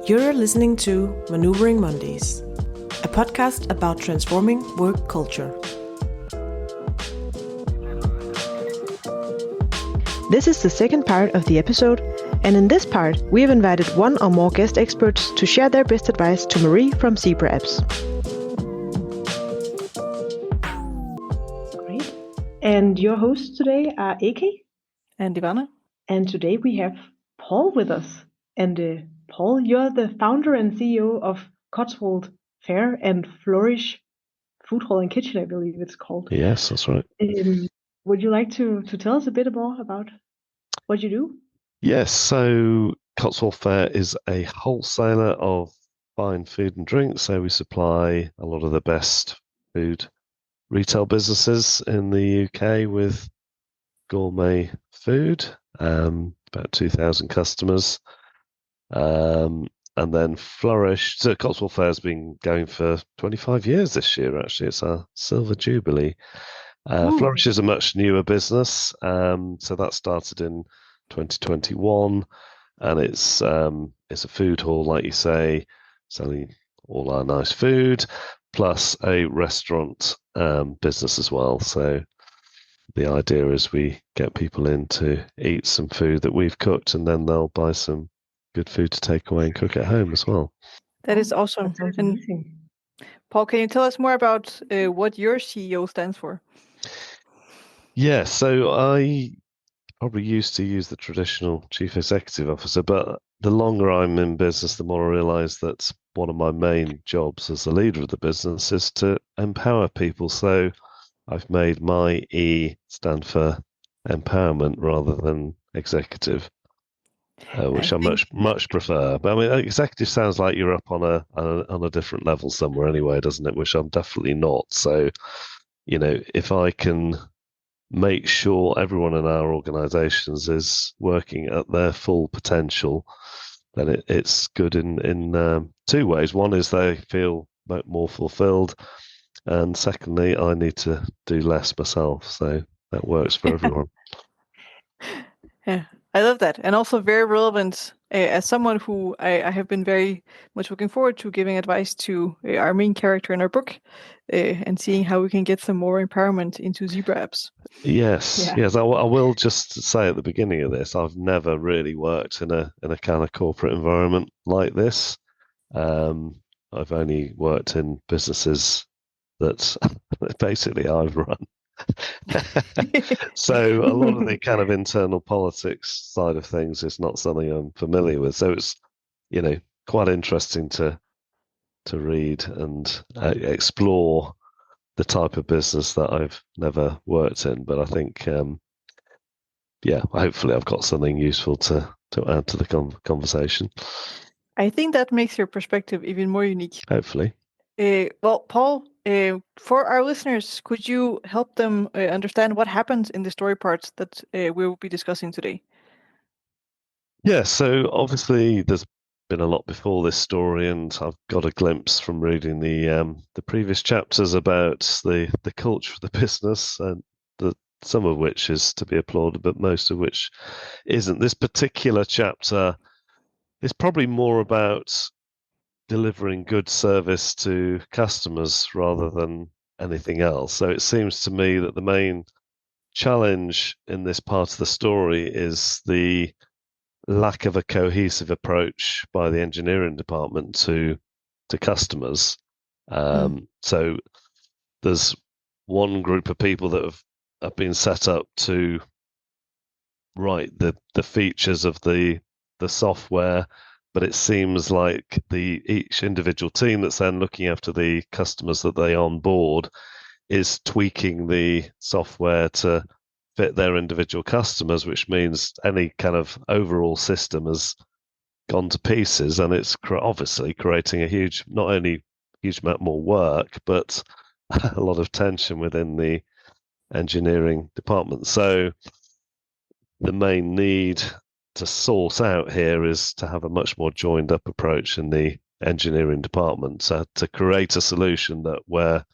You're listening to Maneuvering Mondays, a podcast about transforming work culture. This is the second part of the episode, and in this part, we have invited one or more guest experts to share their best advice to Marie from Zebra Apps. Great. And your hosts today are AK and Ivana. And today we have Paul with us. And Paul, you're the founder and CEO of Cotswold Fair and Flourish Food Hall and Kitchen, I believe it's called. Yes, that's right. Would you like to tell us a bit more about what you do? Yes, so Cotswold Fair is a wholesaler of fine food and drink. So we supply a lot of the best food retail businesses in the UK with gourmet food, about 2,000 customers. And then Flourish. So Cotswold Fair has been going for 25 years this year, actually. It's our silver jubilee. Flourish is a much newer business. So that started in 2021, and it's a food hall, like you say, selling all our nice food, plus a restaurant business as well. So the idea is we get people in to eat some food that we've cooked, and then they'll buy some good food to take away and cook at home as well. That is awesome. That sounds amazing. Paul, can you tell us more about what your CEO stands for? Yeah, so I probably used to use the traditional chief executive officer, but the longer I'm in business, the more I realize that one of my main jobs as the leader of the business is to empower people. So I've made my E stand for empowerment rather than executive, which I much prefer. But I mean, executive sounds like you're up on a different level somewhere anyway, doesn't it? Which I'm definitely not. So, if I can make sure everyone in our organizations is working at their full potential, then it's good in two ways. One is they feel more fulfilled, and secondly, I need to do less myself. So that works for everyone. Yeah, I love that. And also very relevant as someone who I have been very much looking forward to giving advice to our main character in our book and seeing how we can get some more empowerment into Zebra Apps. Yes. I will just say at the beginning of this, I've never really worked in a kind of corporate environment like this. I've only worked in businesses that basically I've run. So a lot of the kind of internal politics side of things is not something I'm familiar with. So it's, quite interesting to read and explore the type of business that I've never worked in. But I think, hopefully I've got something useful to add to the conversation. I think that makes your perspective even more unique. Hopefully. Well, Paul, for our listeners, could you help them understand what happens in the story parts that we will be discussing today? Yeah, so obviously there's been a lot before this story, and I've got a glimpse from reading the previous chapters about the culture of the business, and some of which is to be applauded, but most of which isn't. This particular chapter is probably more about delivering good service to customers rather than anything else. So it seems to me that the main challenge in this part of the story is the lack of a cohesive approach by the engineering department to customers. So there's one group of people that have been set up to write the features of the software, but it seems like each individual team that's then looking after the customers that they onboard is tweaking the software to fit their individual customers, which means any kind of overall system has gone to pieces, and it's obviously creating not only a huge amount more work, but a lot of tension within the engineering department. So the main need to sort out here is to have a much more joined up approach in the engineering department, to create a solution that where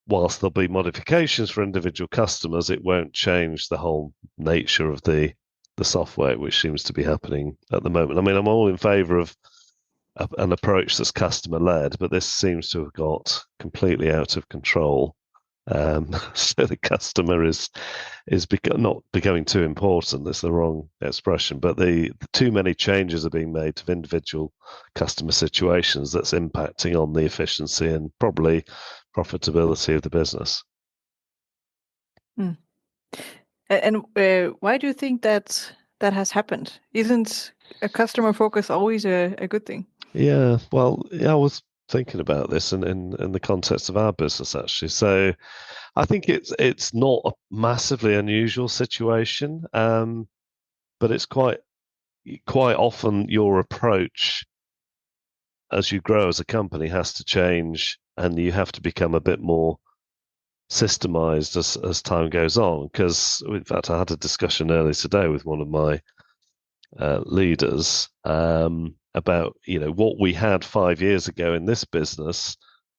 whilst there'll be modifications for individual customers, it won't change the whole nature of the software, which seems to be happening at the moment. I mean, I'm all in favour of an approach that's customer led, but this seems to have got completely out of control. So the customer is not becoming too important. That's the wrong expression, but the too many changes are being made to individual customer situations that's impacting on the efficiency and probably profitability of the business. Mm. And why do you think that has happened? Isn't a customer focus always a good thing? Yeah, well, I was thinking about this in the context of our business actually. So I think it's not a massively unusual situation, but it's quite often your approach as you grow as a company has to change, and you have to become a bit more systemized as time goes on. Because in fact, I had a discussion earlier today with one of my leaders about what we had 5 years ago in this business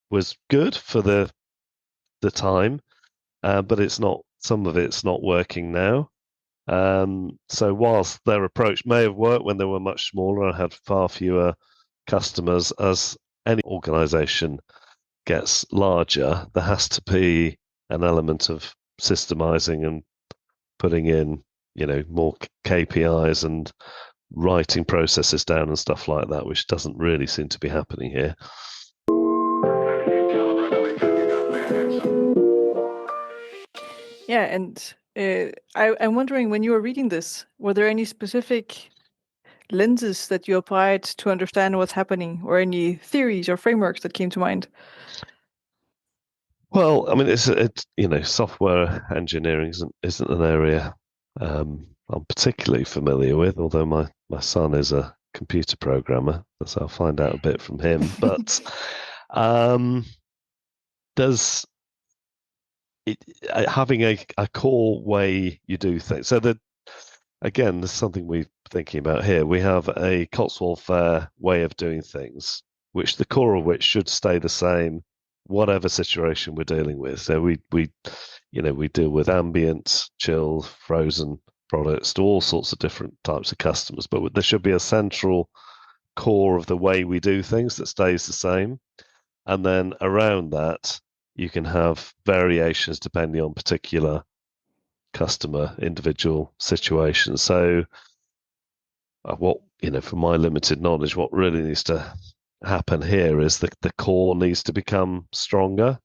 was good for the time, but it's not. Some of it's not working now. So whilst their approach may have worked when they were much smaller and had far fewer customers, as any organization gets larger, there has to be an element of systemizing and putting in, more KPIs and writing processes down and stuff like that, which doesn't really seem to be happening here. Yeah, and I'm wondering, when you were reading this, were there any specific lenses that you applied to understand what's happening, or any theories or frameworks that came to mind? Well, I mean, it's software engineering isn't an area I'm particularly familiar with, although my son is a computer programmer, so I'll find out a bit from him. But there's having a core way you do things. So that, again, there's something we're thinking about here. We have a Cotswold Fair way of doing things, which the core of which should stay the same, whatever situation we're dealing with. So we deal with ambient, chilled, frozen products to all sorts of different types of customers, but there should be a central core of the way we do things that stays the same. And then around that, you can have variations depending on particular customer individual situations. So from my limited knowledge, what really needs to happen here is that the core needs to become stronger.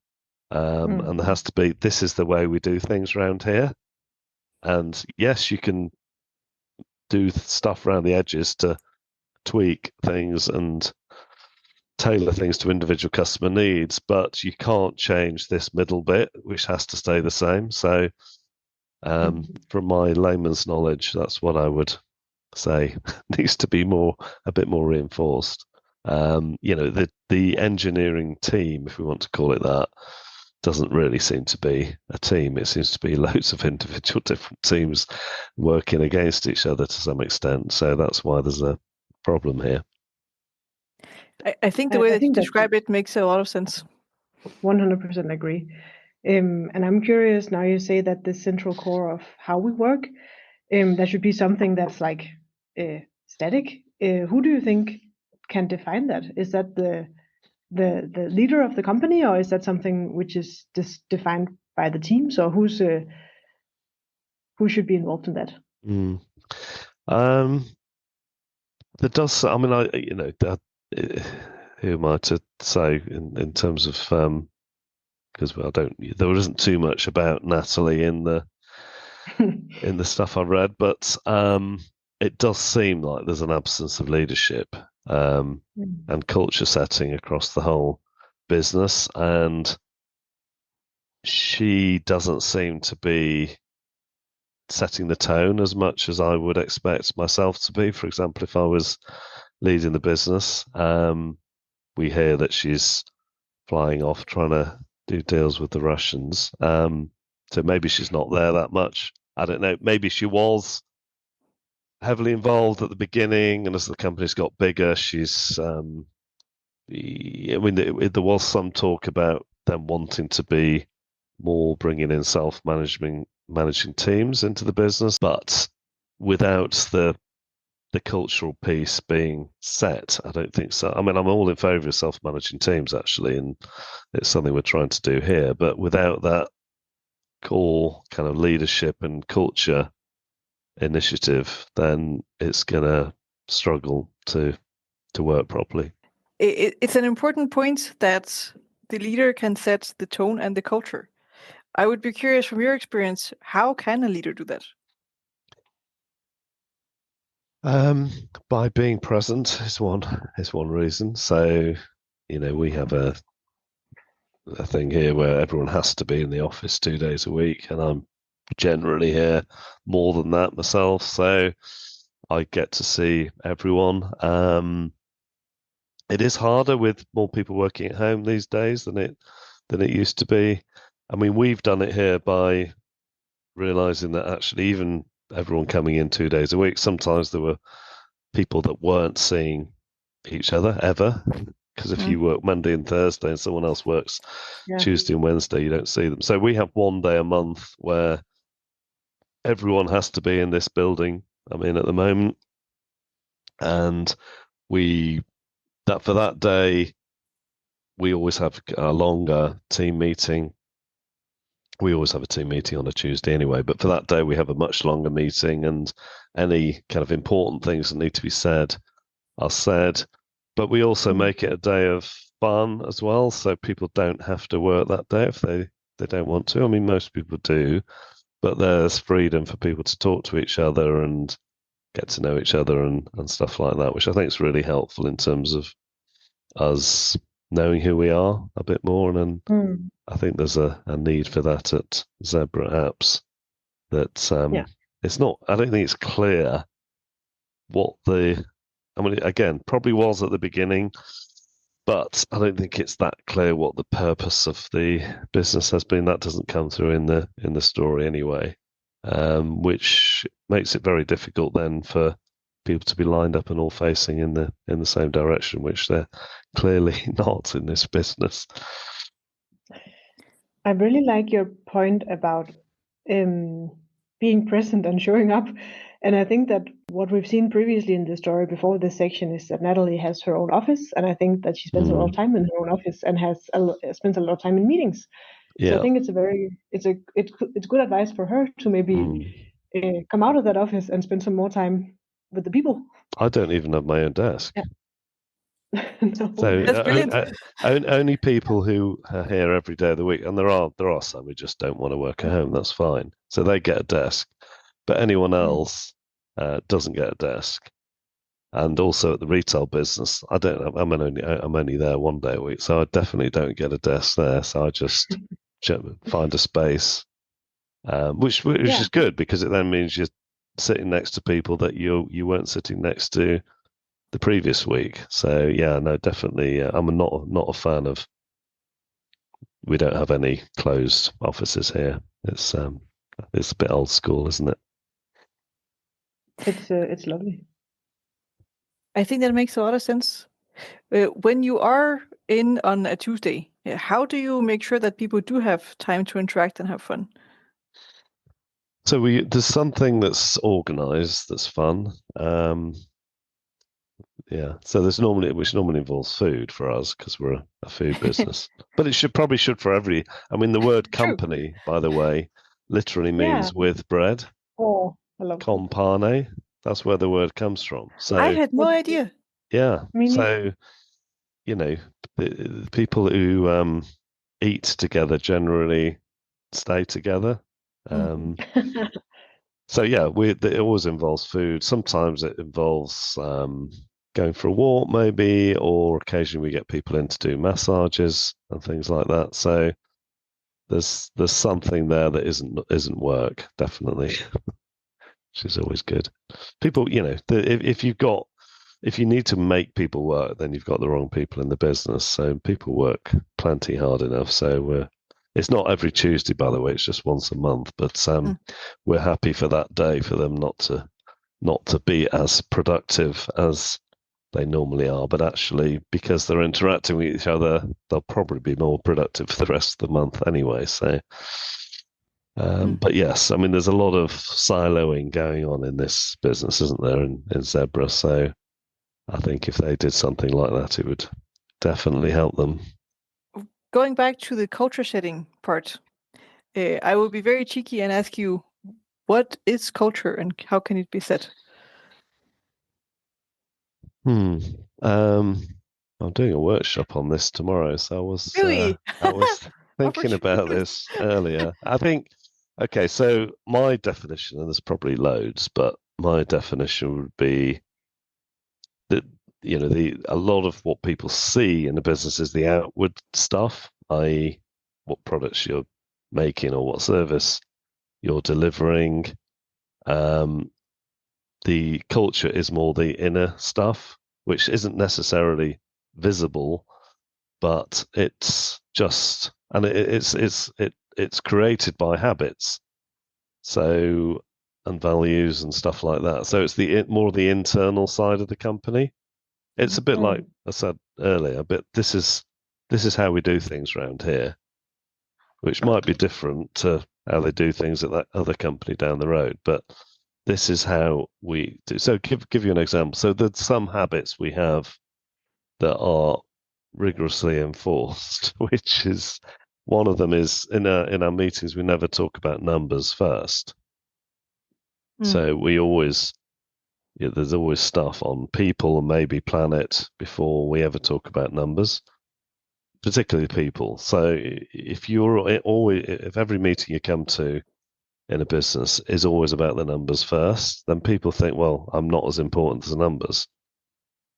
And there has to be, this is the way we do things around here. And yes, you can do stuff around the edges to tweak things and tailor things to individual customer needs, but you can't change this middle bit, which has to stay the same. So from my layman's knowledge, that's what I would say needs to be a bit more reinforced. The engineering team, if we want to call it that, doesn't really seem to be a team. It seems to be loads of individual different teams working against each other to some extent. So that's why there's a problem here. I think the way that you describe it makes a lot of sense. 100% agree. And I'm curious, now you say that the central core of how we work, that should be something that's like static. Who do you think can define that? Is that the leader of the company, or is that something which is defined by the teams, or who should be involved in that? There does. I mean, who am I to say in terms of because there isn't too much about Natalie in the in the stuff I've read, but it does seem like there's an absence of leadership and culture setting across the whole business, and she doesn't seem to be setting the tone as much as I would expect myself to be. For example, if I was leading the business, we hear that she's flying off trying to do deals with the Russians. So maybe she's not there that much. I don't know. Maybe she was heavily involved at the beginning, and as the company's got bigger, she's. I mean, there was some talk about them wanting to be more bringing in managing teams into the business, but without the the cultural piece being set. I don't think so. I mean, I'm all in favour of self-managing teams actually, and it's something we're trying to do here. But without that core kind of leadership and culture initiative, then it's gonna struggle to work properly. It's an important point that the leader can set the tone and the culture. I would be curious from your experience, how can a leader do that? By being present is one reason. So, we have a thing here where everyone has to be in the office 2 days a week, and I'm generally here more than that myself. So I get to see everyone. It is harder with more people working at home these days than it used to be. I mean, we've done it here by realizing that actually even everyone coming in 2 days a week, sometimes there were people that weren't seeing each other ever. Because if you work Monday and Thursday and someone else works Tuesday and Wednesday, you don't see them. So we have one day a month where everyone has to be in this building I'm in at the moment. And for that day, we always have a longer team meeting. We always have a team meeting on a Tuesday anyway, but for that day, we have a much longer meeting, and any kind of important things that need to be said are said. But we also make it a day of fun as well, so people don't have to work that day if they don't want to. I mean, most people do, but there's freedom for people to talk to each other and get to know each other and stuff like that, which I think is really helpful in terms of us knowing who we are a bit more. And then I think there's a need for that at Zebra Apps. That it's not. I don't think it's clear what I mean, again, probably was at the beginning, but I don't think it's that clear what the purpose of the business has been. That doesn't come through in the story anyway, which makes it very difficult then for people to be lined up and all facing in the same direction, which they're clearly not in this business. I really like your point about being present and showing up. And I think that what we've seen previously in the story before this section is that Natalie has her own office, and I think that she spends a lot of time in her own office and spends a lot of time in meetings. Yeah. So I think it's good advice for her to maybe come out of that office and spend some more time with the people. I don't even have my own desk. Yeah. No. So only people who are here every day of the week, and there are some who just don't want to work at home. That's fine. So they get a desk, but anyone else doesn't get a desk. And also at the retail business, I'm only there 1 day a week, so I definitely don't get a desk there. So I just find a space, which is good, because it then means you're sitting next to people that you weren't sitting next to the previous week. So yeah, no, definitely. I'm not a fan of. We don't have any closed offices here. It's a bit old school, isn't it? It's lovely. I think that makes a lot of sense. When you are in on a Tuesday, how do you make sure that people do have time to interact and have fun? So there's something that's organized that's fun. Yeah. So which normally involves food for us, because we're a food business. But it probably should for every. I mean, the word company, by the way, literally means with bread. Oh, I love Compane. That's where the word comes from. So I had no idea. Yeah. So the people who eat together generally stay together. So yeah, it always involves food. Sometimes it involves going for a walk, maybe, or occasionally we get people in to do massages and things like that. So there's something there that isn't work, definitely, which is always good. People, if you need to make people work, then you've got the wrong people in the business. So people work plenty hard enough. So it's not every Tuesday, by the way. It's just once a month. But we're happy for that day for them not to be as productive as they normally are. But actually, because they're interacting with each other, they'll probably be more productive for the rest of the month anyway. So But yes, I mean, there's a lot of siloing going on in this business, isn't there, in Zebra? So I think if they did something like that, it would definitely help them. Going back to the culture setting part, I will be very cheeky and ask you, what is culture and how can it be set? Hmm. I'm doing a workshop on this tomorrow, so Really? I was thinking about Opportunist. this earlier. I think, okay, so my definition, and there's probably loads, but my definition would be that a lot of what people see in a business is the outward stuff, i.e., what products you're making or what service you're delivering. Um, the culture is more the inner stuff, which isn't necessarily visible, but it's just and it's created by habits, so and values and stuff like that. So it's the more the internal side of the company. It's a bit like Mm. I said earlier, but this is how we do things around here, which might be different to how they do things at that other company down the road. But this is how we do. So give you an example. So there's some habits we have that are rigorously enforced, which is one of them is in our meetings we never talk about numbers first. So we always there's always stuff on people and maybe planet before we ever talk about numbers, particularly people. So if every meeting you come to in a business is always about the numbers first, then people think, well, I'm not as important as the numbers,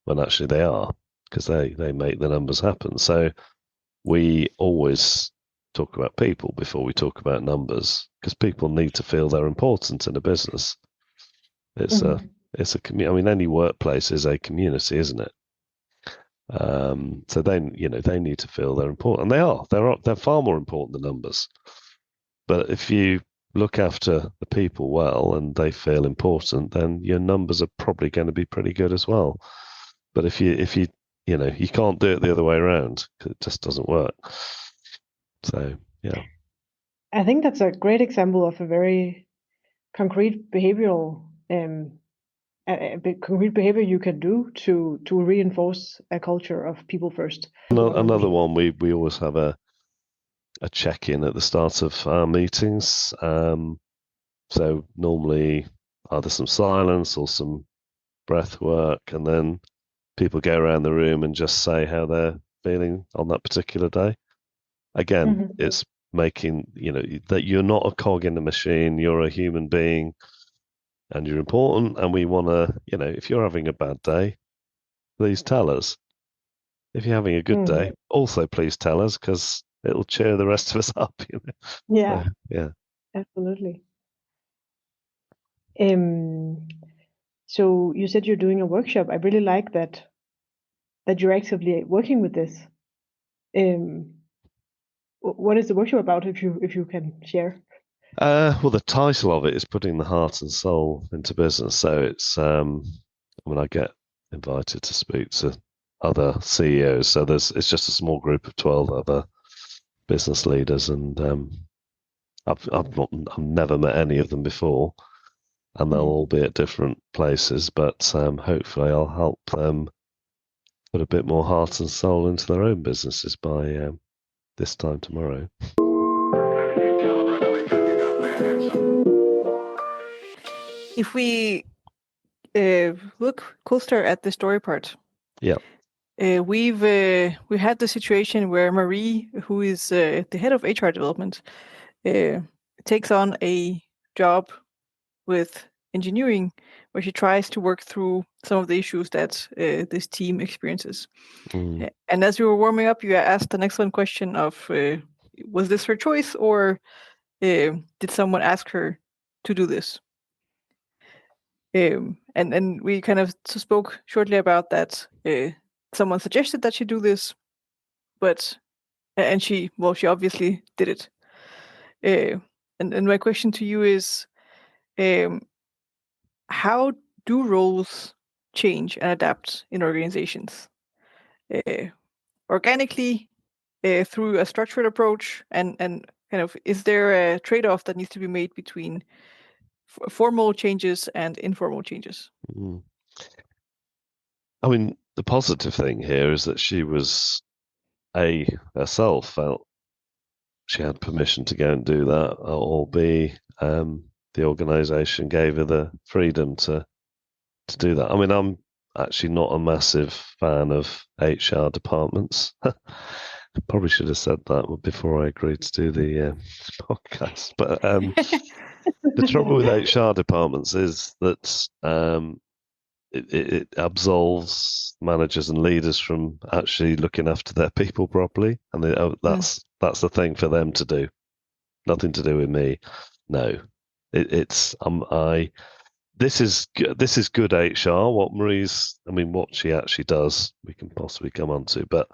when actually they are, because they make the numbers happen. So we always talk about people before we talk about numbers, because people need to feel they're important in a business. It's a Mhm. it's a community. I mean, any workplace is a community, isn't it? So then they need to feel they're important, and they are. They're far more important than numbers. But if you look after the people well and they feel important, then your numbers are probably going to be pretty good as well. But if you you can't do it the other way around, 'cause it just doesn't work. So yeah. I think that's a great example of a very concrete behavioral concrete behavior you can do to reinforce a culture of people first people Another first. one, we always have a check-in at the start of our meetings. So normally either some silence or some breath work, and then people go around the room and just say how they're feeling on that particular day. Again, Mhm. it's making, that you're not a cog in the machine, you're a human being and you're important. And we want to, if you're having a bad day, please tell us. If you're having a good day, Mhm. also please tell us, because it'll cheer the rest of us up. So, Yeah, yeah. absolutely. Um, so you said you're doing a workshop. I really like that you're actively working with this. Um, what is the workshop about, if you can share? Well, the title of it is putting the heart and soul into business. So it's, I mean, I get invited to speak to other CEOs. So it's just a small group of 12 other business leaders, and I've never met any of them before, and they'll Mhm. all be at different places. But hopefully, I'll help them put a bit more heart and soul into their own businesses by this time tomorrow. If we look closer at the story part, Yeah. we had the situation where Marie, who is the head of HR development, uh, takes on a job with engineering, where she tries to work through some of the issues that this team experiences. Mm. And as we were warming up, you asked an excellent question of, was this her choice, or did someone ask her to do this? And we kind of spoke shortly about that. Someone suggested that she do this, but and she obviously did it. And my question to you is, um, how do roles change and adapt in organizations? Uh, Organically, through a structured approach, and kind of, is there a trade-off that needs to be made between formal changes and informal changes? Mm. I mean, the positive thing here is that she was herself felt she had permission to go and do that, or B, the organisation gave her the freedom to do that. I mean, I'm actually not a massive fan of HR departments. Probably should have said that before I agreed to do the podcast. But the trouble with HR departments is that it absolves managers and leaders from actually looking after their people properly, and that's the thing for them to do. Nothing to do with me. No, it's This is good HR. What she actually does, we can possibly come on to, but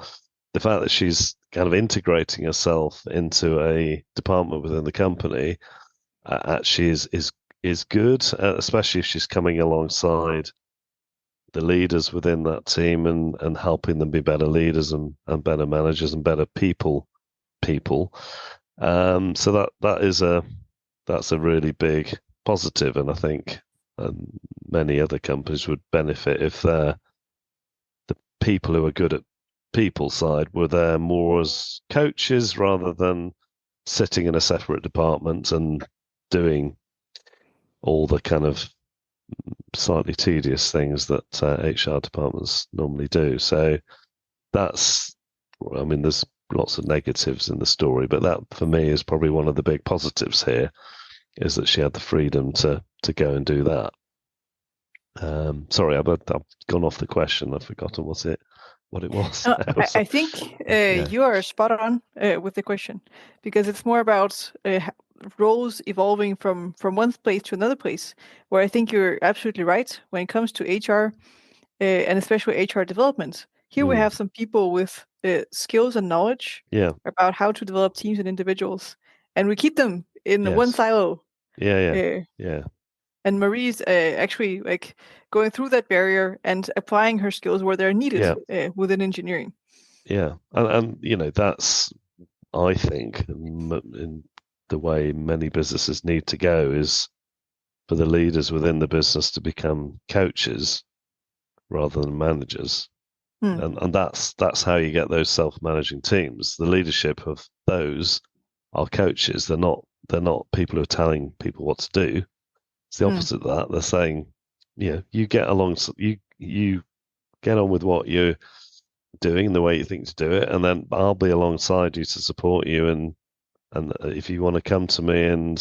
the fact that she's kind of integrating herself into a department within the company actually is good, especially if she's coming alongside the leaders within that team and helping them be better leaders and better managers and better people. So that's a really big positive, and I think many other companies would benefit if the people who are good at people side were there more as coaches rather than sitting in a separate department and doing all the kind of slightly tedious things that HR departments normally do. So there's lots of negatives in the story, but that for me is probably one of the big positives here, is that she had the freedom to go and do that. Sorry, I've gone off the question. I've forgotten what it was. I think you are spot on with the question, because it's more about roles evolving from one place to another place, where I think you're absolutely right when it comes to HR and especially HR development. Here we have some people with skills and knowledge about how to develop teams and individuals, and we keep them in one silo. Yeah. And Marie's actually like going through that barrier and applying her skills where they're needed within engineering. Yeah, and that's, I think, in the way many businesses need to go, is for the leaders within the business to become coaches rather than managers. And that's how you get those self-managing teams. The leadership of those are coaches. They're not people who are telling people what to do. It's the opposite of that. They're saying, you get along, you get on with what you're doing the way you think to do it, and then I'll be alongside you to support you. And if you want to come to me and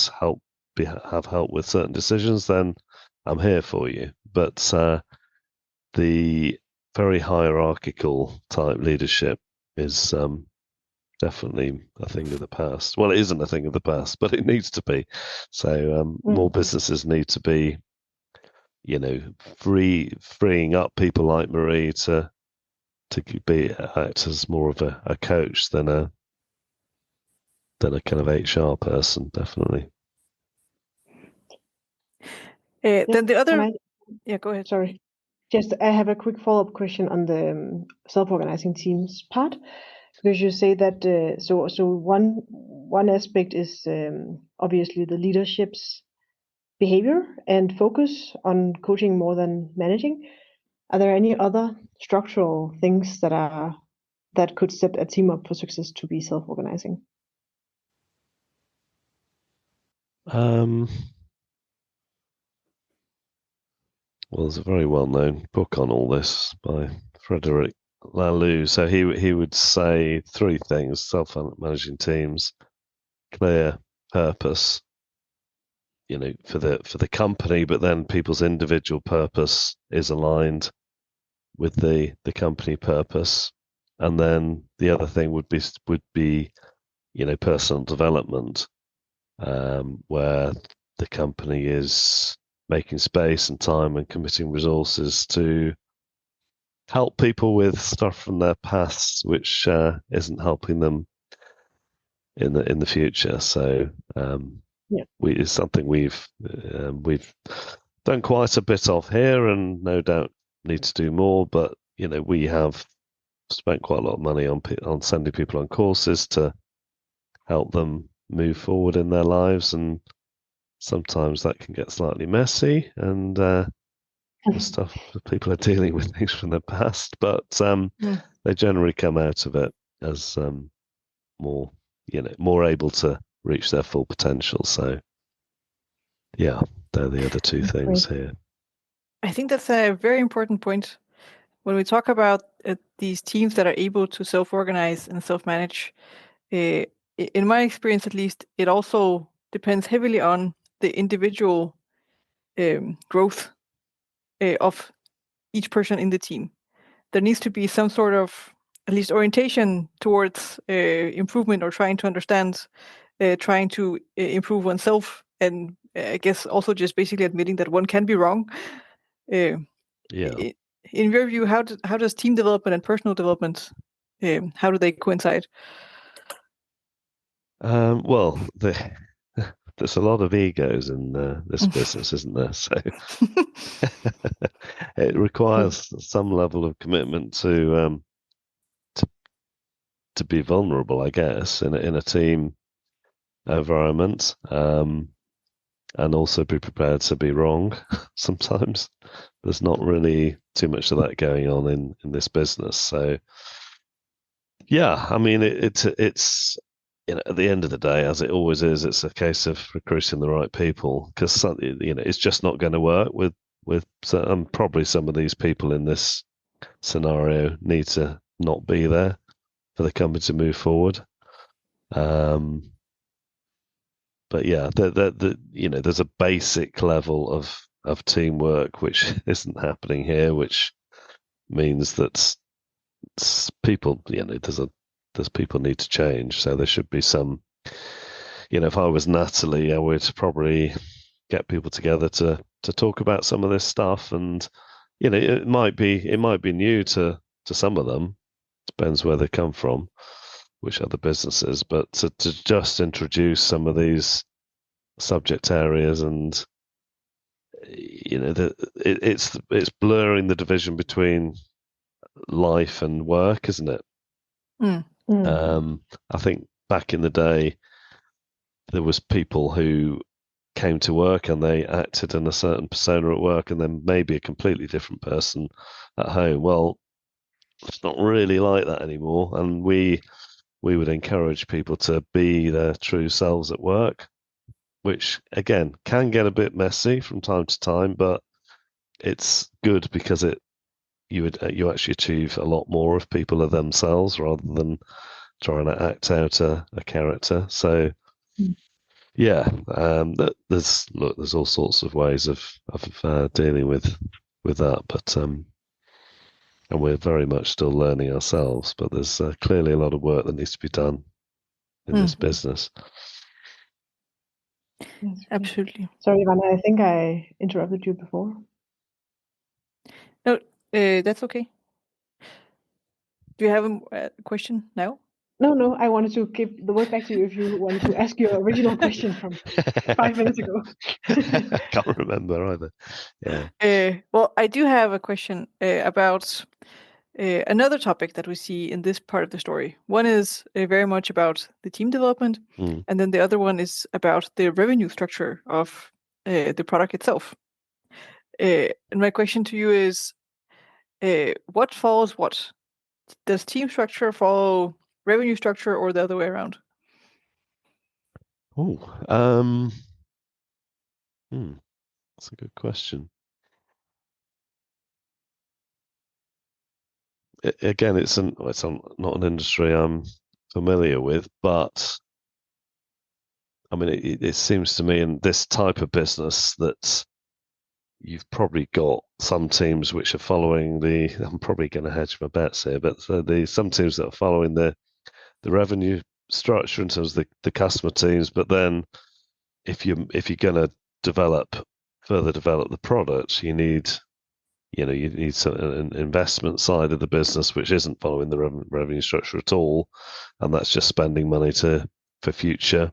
have help with certain decisions, then I'm here for you. But the very hierarchical type leadership is definitely a thing of the past. Well, it isn't a thing of the past, but it needs to be. So more businesses need to be, freeing up people like Marie to act as more of a coach than a kind of HR person, definitely. Then the other, go ahead. Sorry. Just, I have a quick follow-up question on the self-organizing teams part, because you say that so one aspect is obviously the leadership's behavior and focus on coaching more than managing. Are there any other structural things that could set a team up for success to be self-organizing? Well, there's a very well-known book on all this by Frederick Laloux. So he would say three things: self-managing teams, clear purpose, for the company, but then people's individual purpose is aligned with the company purpose, and then the other thing would be personal development, where the company is making space and time and committing resources to help people with stuff from their past, which isn't helping them in the future. So it's something we've done quite a bit of here, and no doubt need to do more. But we have spent quite a lot of money on sending people on courses to help them move forward in their lives, and sometimes that can get slightly messy, and the stuff people are dealing with things from the past, but they generally come out of it as more more able to reach their full potential. So yeah, they're the other two things here. I think that's a very important point. When we talk about these teams that are able to self-organize and self-manage, in my experience at least, it also depends heavily on the individual growth of each person in the team. There needs to be some sort of at least orientation towards improvement, or trying to understand, trying to improve oneself, and I guess also just basically admitting that one can be wrong. In your view, how does team development and personal development, how do they coincide? Well, there's a lot of egos in this business, isn't there? So it requires some level of commitment to be vulnerable, I guess, in a team environment, and also be prepared to be wrong sometimes. There's not really too much of that going on in this business. So yeah, I mean, it's at the end of the day, as it always is, it's a case of recruiting the right people, because it's just not going to work with probably some of these people in this scenario need to not be there for the company to move forward. But yeah, there's a basic level of teamwork which isn't happening here, which means that people, there's people need to change. So there should be some, if I was Natalie, I would probably get people together to talk about some of this stuff, and it might be new to some of them. Depends where they come from, which other businesses, but to just introduce some of these subject areas, and it's blurring the division between life and work, isn't it? I think back in the day there was people who came to work and they acted in a certain persona at work, and then maybe a completely different person at home. Well, it's not really like that anymore, and we would encourage people to be their true selves at work, which again can get a bit messy from time to time, but it's good because you actually achieve a lot more if people are themselves rather than trying to act out a character. So yeah, there's all sorts of ways of dealing with that, but and we're very much still learning ourselves. But there's clearly a lot of work that needs to be done in this business. Absolutely. Sorry, Ivana, I think I interrupted you before. No, that's okay. Do you have a question now? No, I wanted to give the word back to you if you want to ask your original question from 5 minutes ago. I can't remember either. Yeah. Well, I do have a question about another topic that we see in this part of the story. One is very much about the team development, and then the other one is about the revenue structure of the product itself. And my question to you is, what follows what? Does team structure follow revenue structure, or the other way around? That's a good question. Again, it's not an industry I'm familiar with, but I mean, it seems to me in this type of business that you've probably got some teams which are following I'm probably going to hedge my bets here, but some teams that are following the revenue structure in terms of the customer teams. But then if you're going to further develop the product, you need an investment side of the business which isn't following the revenue structure at all, and that's just spending money for future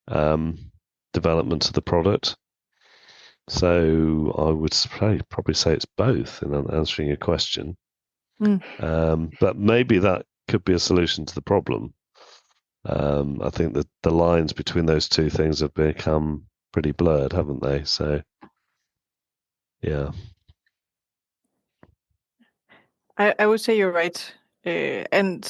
development of the product. So I would probably say it's both in answering your question. But maybe that could be a solution to the problem. I think that the lines between those two things have become pretty blurred, haven't they? So, yeah. I would say you're right. In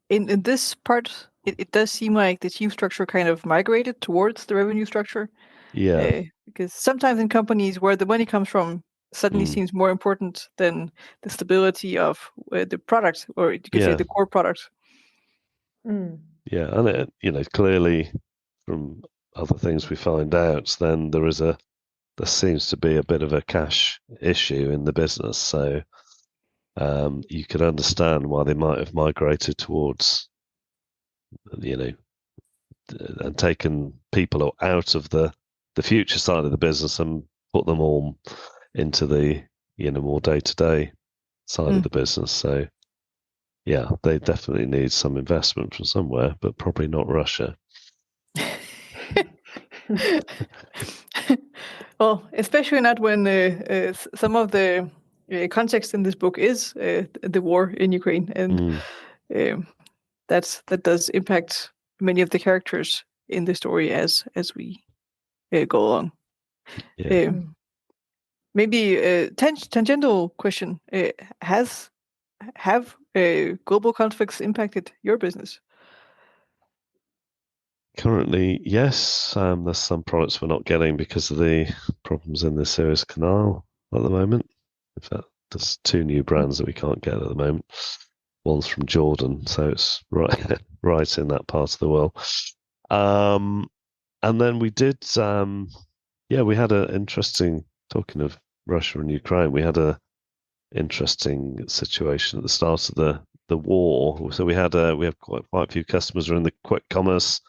this part, it does seem like the team structure kind of migrated towards the revenue structure. Yeah. Because sometimes in companies where the money comes from suddenly Mm. seems more important than the stability of the product, or you could say Yeah. the core product. Mm. Yeah. And clearly from other things we find out, then there seems to be a bit of a cash issue in the business. So you could understand why they might have migrated towards, and taken people out of the future side of the business and put them all into the more day to day side of Mm. the business. So yeah, they definitely need some investment from somewhere, but probably not Russia. Well, especially not when some of the context in this book is the war in Ukraine, and Mm, um, that does impact many of the characters in the story as we go along. yeah. Uh, Maybe a tangential question: have global conflicts impacted your business? Currently, yes. There's some products we're not getting because of the problems in the Suez Canal at the moment. In fact, there's two new brands that we can't get at the moment. One's from Jordan, so it's right right in that part of the world. Um, and then we did, we had an interesting. Talking of Russia and Ukraine, we had a interesting situation at the start of the war. So we have quite a few customers who are in the quick commerce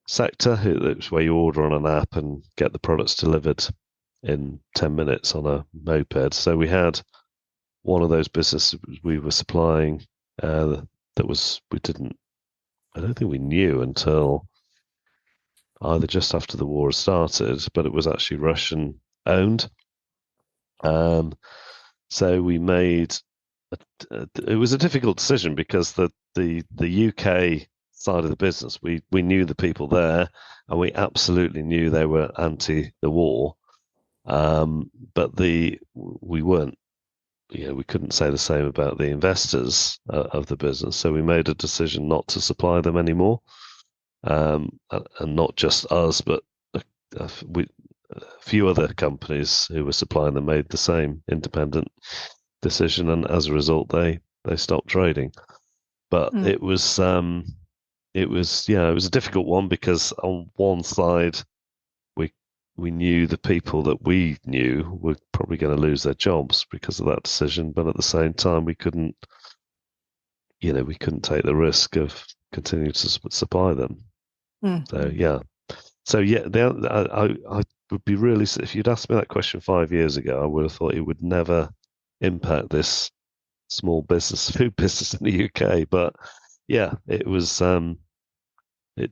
sector, it's where you order on an app and get the products delivered in 10 minutes on a moped. So we had one of those businesses we were supplying that was, I don't think we knew until either just after the war started, but it was actually Russian owned. So we made, it was a difficult decision because the UK side of the business, we knew the people there, and we absolutely knew they were anti the war. But we weren't, we couldn't say the same about the investors of the business. So we made a decision not to supply them anymore, and not just us, but a few other companies who were supplying them made the same independent decision, and as a result, they stopped trading. But Mm. it was a difficult one because on one side we knew the people that we knew were probably going to lose their jobs because of that decision, but at the same time we couldn't take the risk of continuing to supply them. Mm. So I would be really, if you'd asked me that question 5 years ago, I would have thought it would never impact this small business, food business in the UK. But yeah, it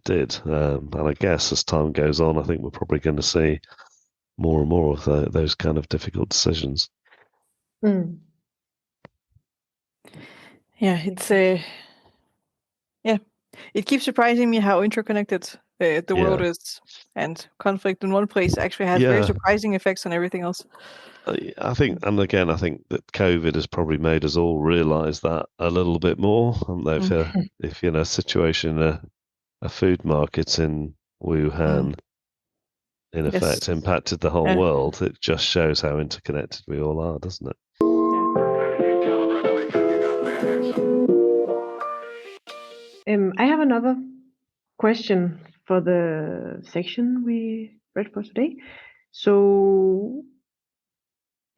did. And I guess as time goes on, I think we're probably going to see more and more of those kind of difficult decisions. Mm. Yeah, it's yeah, it keeps surprising me how interconnected the world Yeah. is, and conflict in one place actually has very Yeah. surprising effects on everything else. I think, and again, I think that COVID has probably made us all realize that a little bit more. And Mm. if a situation, a food market in Mm. Wuhan, in Yes. effect, impacted the whole Yeah. world, it just shows how interconnected we all are, doesn't it? Yeah. I have another question for the section we read for today. So,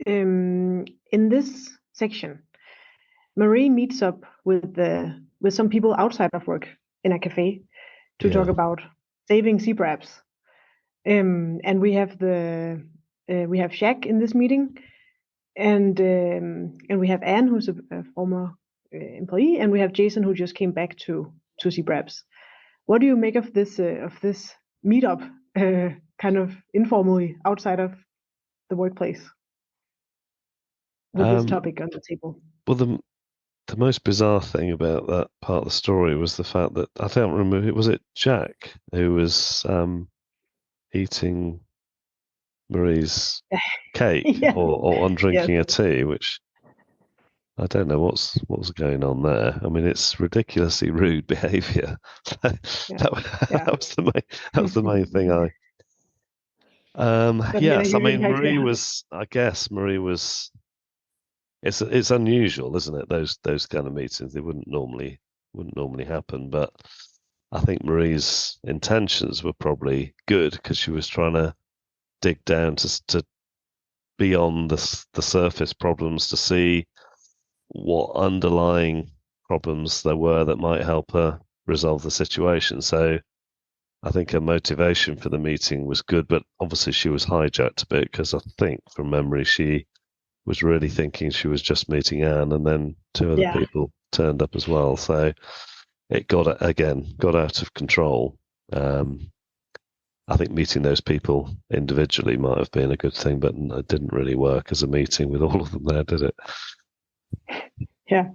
in this section, Marie meets up with some people outside of work in a cafe to talk Yeah. about saving zebra apps. And we have Shaq in this meeting, and we have Anne, who's a former employee, and we have Jason, who just came back to zebra apps. What do you make of this meetup, kind of informally outside of the workplace, with this Um, topic on the table? well, the most bizarre thing about that part of the story was the fact that I don't remember, was it Jack who was eating Marie's cake Yeah. or on Yes. drinking a tea, which I don't know what's going on there. I mean, it's ridiculously rude behaviour. Yeah. Yeah. That was the main thing I. But yeah, Yes, I you mean really had to. I guess Marie was. It's unusual, isn't it? Those kind of meetings, they wouldn't normally happen. But I think Marie's intentions were probably good because she was trying to dig down to beyond the surface problems to see what underlying problems there were that might help her resolve the situation. So I think her motivation for the meeting was good, but obviously she was hijacked a bit because I think from memory she was really thinking she was just meeting Anne, and then two other Yeah. people turned up as well. So it got out of control. I think meeting those people individually might have been a good thing, but it didn't really work as a meeting with all of them there, did it? Yeah.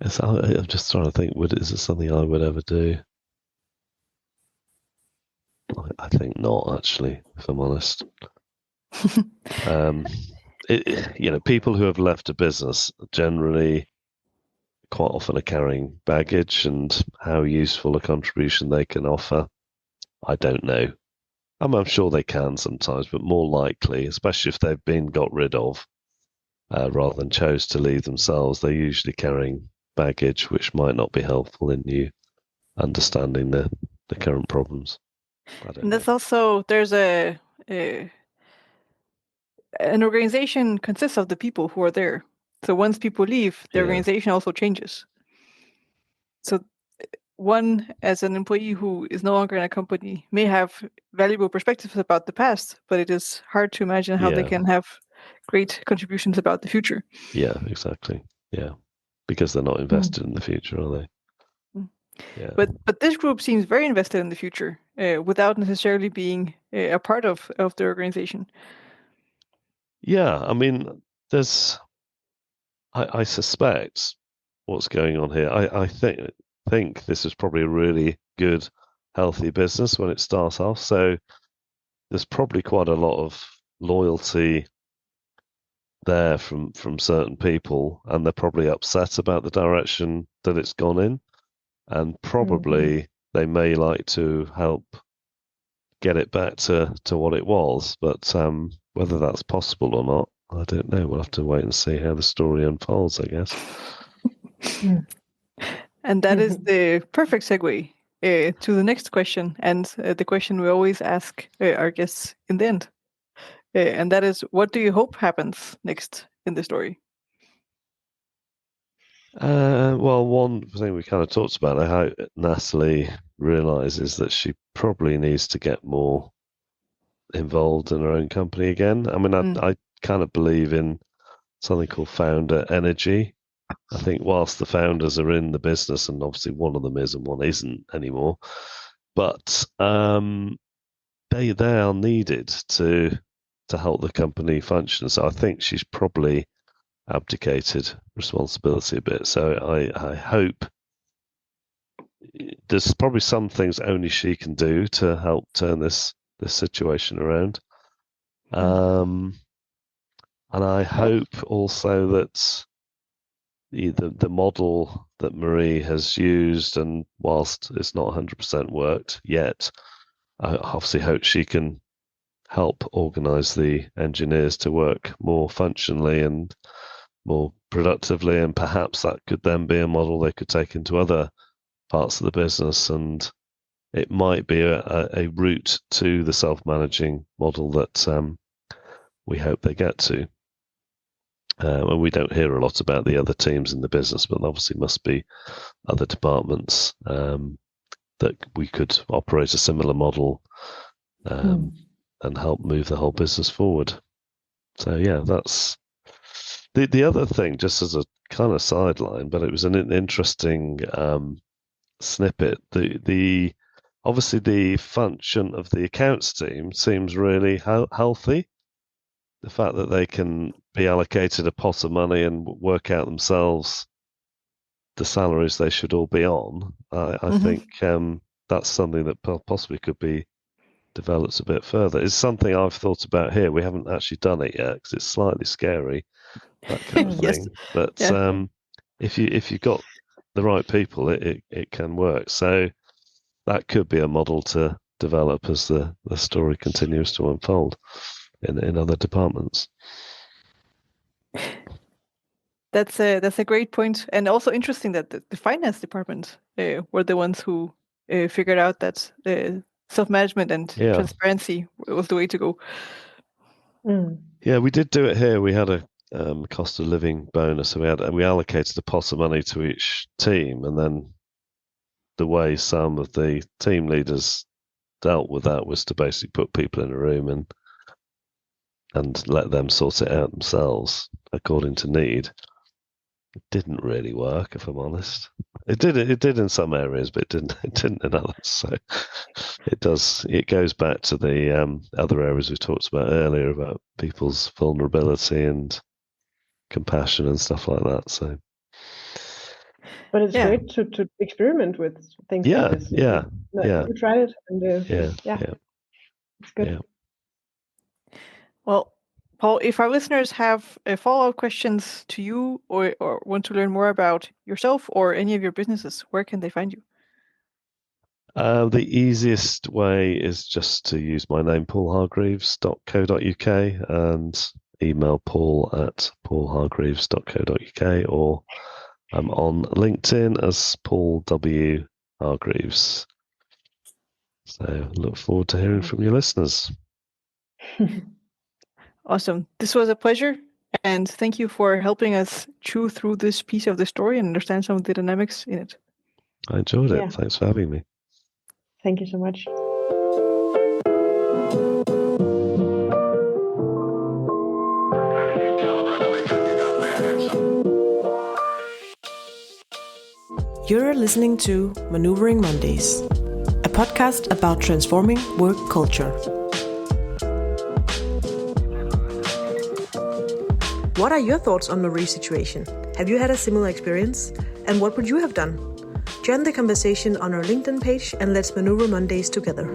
I'm just trying to think, is it something I would ever do? I think not, actually, if I'm honest. Um, people who have left a business generally quite often are carrying baggage, and how useful a contribution they can offer, I don't know. I'm sure they can sometimes, but more likely, especially if they've been got rid of, rather than chose to leave themselves, they're usually carrying baggage which might not be helpful in you understanding the current problems. I don't And know. that's also a an organization consists of the people who are there. So once people leave, the Yeah, organization also changes. So one, as an employee who is no longer in a company, may have valuable perspectives about the past, but it is hard to imagine how they yeah, can have great contributions about the future. yeah, exactly. Yeah, because they're not invested in the future, are they? Mm. Yeah, But this group seems very invested in the future, without necessarily being a part of the organization. yeah. I mean, I suspect what's going on here. I think this is probably a really good, healthy business when it starts off. So there's probably quite a lot of loyalty there from certain people, and they're probably upset about the direction that it's gone in, and Mhm. probably they may like to help get it back to what it was. But whether that's possible or not, I don't know. We'll have to wait and see how the story unfolds, I guess. Mm. And that is Mhm. the perfect segue to the next question, and the question we always ask our guests in the end. And that is, what do you hope happens next in the story? Well, one thing we kind of talked about, how Natalie realizes that she probably needs to get more involved in her own company again. I mean, Mm. I kind of believe in something called founder energy. I think whilst the founders are in the business, and obviously one of them is and one isn't anymore, but they are needed to help the company function. So I think she's probably abdicated responsibility a bit. So I hope there's probably some things only she can do to help turn this situation around. Mm. Um, and I hope also that the model that Marie has used, and whilst it's not 100% worked yet, I obviously hope she can help organize the engineers to work more functionally and more productively, and perhaps that could then be a model they could take into other parts of the business, and it might be a route to the self-managing model that we hope they get to. And we don't hear a lot about the other teams in the business, but obviously must be other departments that we could operate a similar model Mm. and help move the whole business forward. So yeah, that's the other thing. Just as a kind of sideline, but it was an interesting snippet. The obviously the function of the accounts team seems really healthy. The fact that they can be allocated a pot of money and work out themselves the salaries they should all be on. I think that's something that possibly could be developed a bit further. It's something I've thought about here. We haven't actually done it yet because it's slightly scary, that kind of Yes. thing. But Yeah. if you got the right people, it can work. So that could be a model to develop as the story continues to unfold in other departments. That's a great point, and also interesting that the finance department were the ones who figured out that self-management and transparency was the way to go. Yeah, we did do it here. We had a cost of living bonus, so we allocated a pot of money to each team, and then the way some of the team leaders dealt with that was to basically put people in a room and let them sort it out themselves according to need. It didn't really work, if I'm honest. It did in some areas, but it didn't in others. So it goes back to the other areas we talked about earlier about people's vulnerability and compassion and stuff like that. So, but it's great to experiment with things like this. Yeah. You tried it, and it's good. Yeah. Well, Paul, if our listeners have follow-up questions to you or want to learn more about yourself or any of your businesses, where can they find you? The easiest way is just to use my name, paulhargreaves.co.uk, and email paul@paulhargreaves.co.uk, or I'm on LinkedIn as Paul W. Hargreaves. So look forward to hearing from your listeners. Awesome. This was a pleasure, and thank you for helping us chew through this piece of the story and understand some of the dynamics in it. I enjoyed it. Thanks for having me. Thank you so much. You're listening to Maneuvering Mondays, a podcast about transforming work culture. What are your thoughts on Marie's situation? Have you had a similar experience? And what would you have done? Join the conversation on our LinkedIn page and let's maneuver Mondays together.